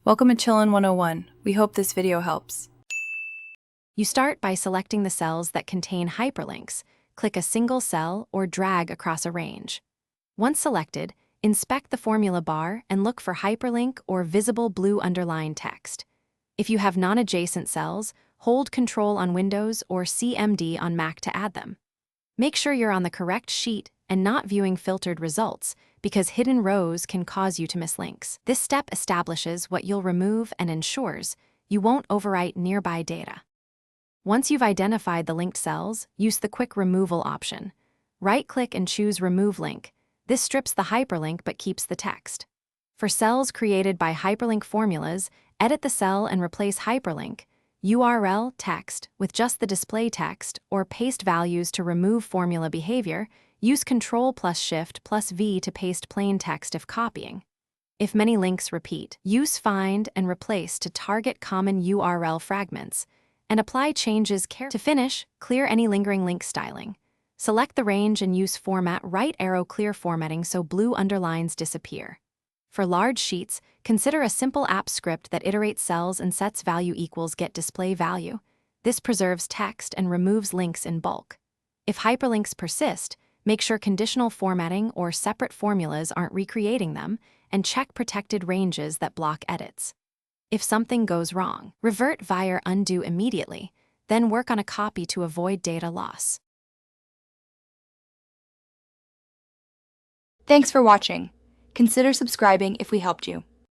Welcome to Chillin' 101. We hope this video helps. You start by selecting the cells that contain hyperlinks. Click a single cell or drag across a range. Once selected, inspect the formula bar and look for hyperlink or visible blue underline text. If you have non-adjacent cells, hold Control on Windows or CMD on Mac to add them. Make sure you're on the correct sheet and not viewing filtered results, because hidden rows can cause you to miss links. This step establishes what you'll remove and ensures you won't overwrite nearby data. Once you've identified the linked cells, use the Quick Removal option. Right-click and choose Remove Link. This strips the hyperlink but keeps the text. For cells created by hyperlink formulas, edit the cell and replace hyperlink, URL text with just the display text, or paste values to remove formula behavior. Use Ctrl+Shift+V to paste plain text if copying. If many links repeat, use Find and Replace to target common URL fragments, and apply changes carefully. To finish, clear any lingering link styling. Select the range and use Format right arrow clear formatting so blue underlines disappear. For large sheets, consider a simple app script that iterates cells and sets value equals get display value. This preserves text and removes links in bulk. If hyperlinks persist, make sure conditional formatting or separate formulas aren't recreating them, and check protected ranges that block edits. If something goes wrong, revert via undo immediately, then work on a copy to avoid data loss. Thanks for watching. Consider subscribing if we helped you.